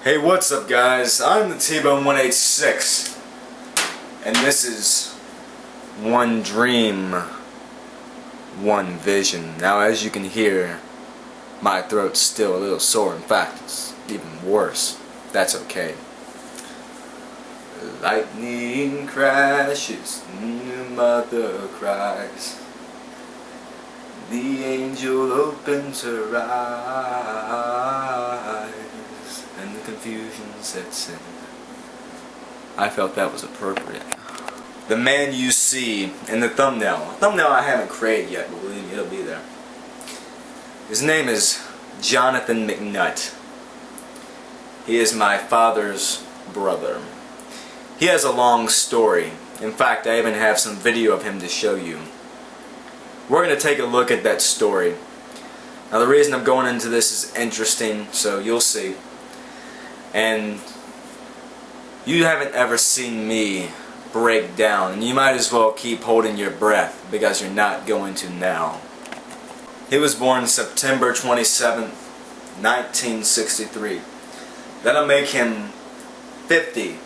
Hey, what's up guys? I'm the T-Bone 186 and this is One Dream, One Vision. Now as you can hear, my throat's still a little sore. In fact, it's even worse. That's okay. Lightning crashes, the mother cries. The angel opens her eyes and the confusion sets in. I felt that was appropriate. The man you see in the thumbnail I haven't created yet, but believe me, it'll be there. His name is Jonathan McNutt. He is my father's brother. He has a long story. In fact, I even have some video of him to show you. We're going to take a look at that story. Now the reason I'm going into this is interesting, so you'll see. And you haven't ever seen me break down, and you might as well keep holding your breath because you're not going to now. He was born September 27th, 1963. That'll make him 50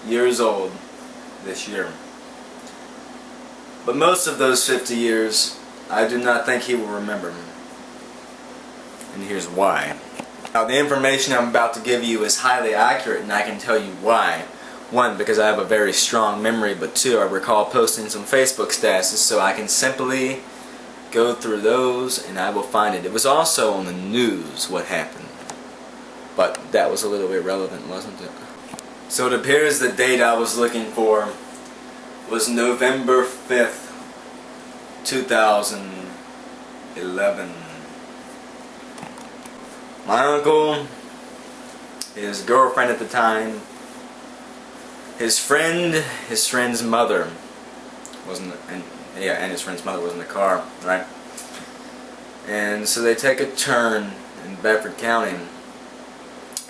years old this year. But most of those 50 years, I do not think he will remember. And here's why. Now the information I'm about to give you is highly accurate, and I can tell you why. One, because I have a very strong memory, but two, I recall posting some Facebook statuses, so I can simply go through those and I will find it. It was also on the news what happened, but that was a little irrelevant, wasn't it? So it appears the date I was looking for was November 5th, 2011. My uncle, his girlfriend at the time, his friend's mother and his friend's mother was in the car, right? And so they take a turn in Bedford County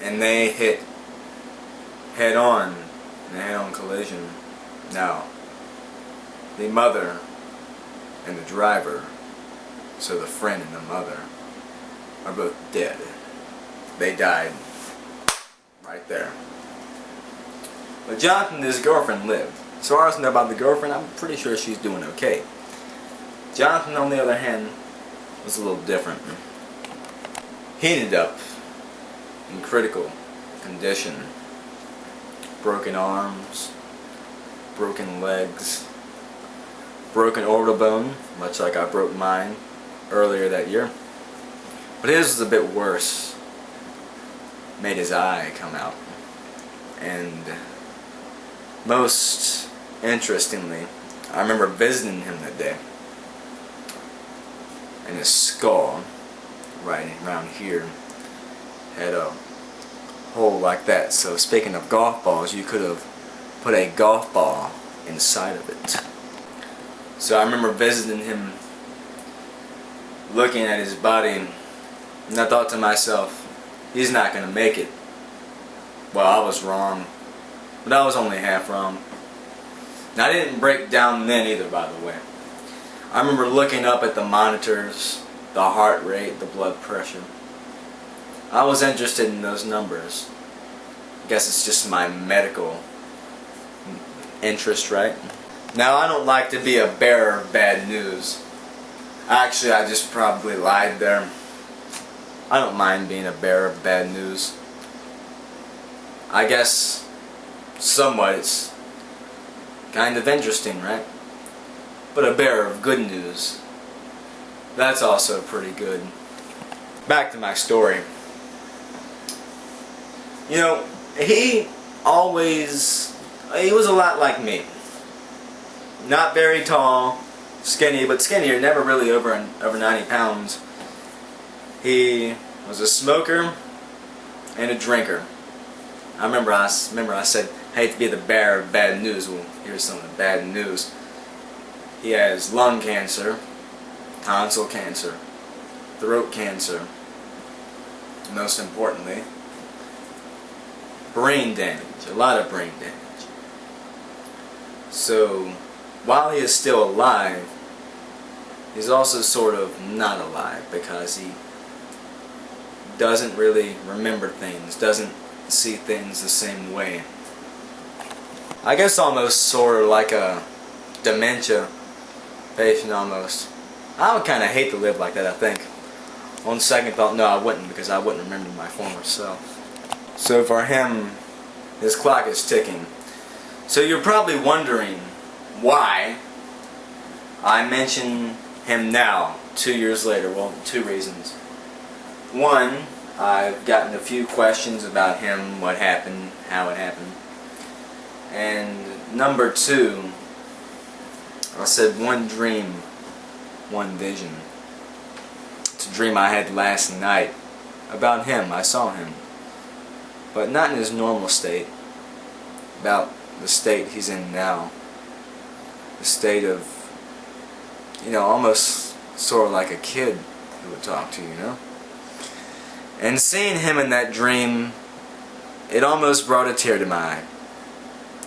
and they hit head-on, in a head-on collision. Now, the mother and the driver, so the friend and the mother, are both dead. They died right there. But Jonathan and his girlfriend lived. As far as I know about the girlfriend, I'm pretty sure she's doing okay. Jonathan, on the other hand, was a little different. He ended up in critical condition. Broken arms, broken legs, broken orbital bone, much like I broke mine earlier that year. But his was a bit worse. Made his eye come out. And most interestingly, I remember visiting him that day. And his skull, right around here, had a hole like that. So speaking of golf balls, you could have put a golf ball inside of it. So I remember visiting him, looking at his body, and I thought to myself, he's not going to make it. Well, I was wrong, but I was only half wrong. Now I didn't break down then either, by the way. I remember looking up at the monitors, the heart rate, the blood pressure. I was interested in those numbers. I guess it's just my medical interest, right? Now, I don't like to be a bearer of bad news. Actually, I just probably lied there. I don't mind being a bearer of bad news. I guess somewhat it's kind of interesting, right? But a bearer of good news, that's also pretty good. Back to my story. You know, he was a lot like me. Not very tall, skinny, but skinnier, never really over 90 pounds. He was a smoker and a drinker. I remember I said, I hate to be the bearer of bad news. Well, here's some of the bad news. He has lung cancer, tonsil cancer, throat cancer, and most importantly, brain damage, a lot of brain damage. So, while he is still alive, he's also sort of not alive because he doesn't really remember things, doesn't see things the same way. I guess almost sort of like a dementia patient almost. I would kind of hate to live like that, I think. On second thought, no, I wouldn't, because I wouldn't remember my former self. So for him, his clock is ticking. So you're probably wondering why I mention him now, 2 years later. Well, two reasons. One, I've gotten a few questions about him, what happened, how it happened. And number two, I said one dream, one vision. It's a dream I had last night about him. I saw him, but not in his normal state. About the state he's in now. The state of, you know, almost sort of like a kid who would talk to you, you know? And seeing him in that dream, it almost brought a tear to my eye.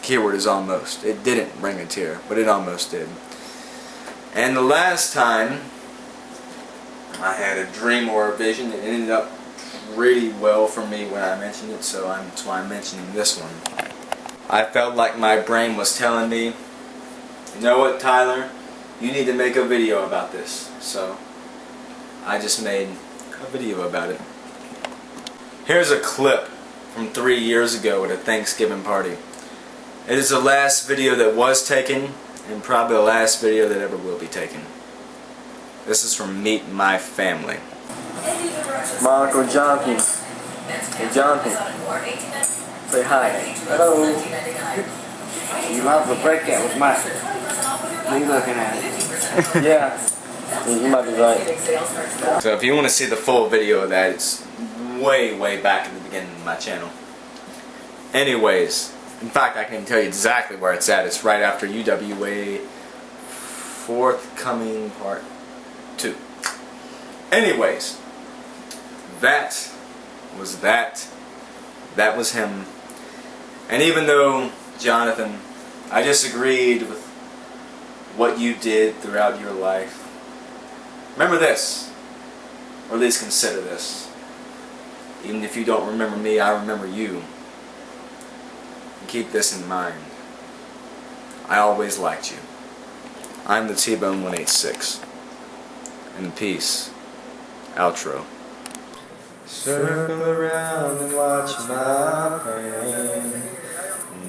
Keyword is almost. It didn't bring a tear, but it almost did. And the last time I had a dream or a vision, it ended up pretty well for me when I mentioned it, so that's why I'm mentioning this one. I felt like my brain was telling me, you know what, Tyler, you need to make a video about this. So I just made a video about it. Here's a clip from 3 years ago at a Thanksgiving party. It is the last video that was taken, and probably the last video that ever will be taken. This is from Meet My Family. My Uncle Jonathan. Hey Jonathan. Say hi. Hello. You have the breakout with Mike. What are you looking at? Yeah. You might be right. So if you want to see the full video of that, it's way back at the beginning of my channel. Anyways, in fact, I can tell you exactly where it's at. It's right after UWA Forthcoming Part 2. Anyways, that was that. That was him. And even though, Jonathan, I disagreed with what you did throughout your life, remember this, or at least consider this. Even if you don't remember me, I remember you. And keep this in mind. I always liked you. I'm the T-Bone 186. And peace. Outro. Circle around and watch my pain.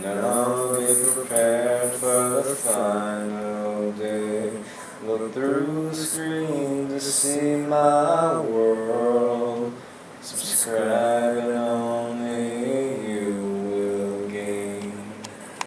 Now be prepared for the final day. Look through the screen to see my world. Subscribe.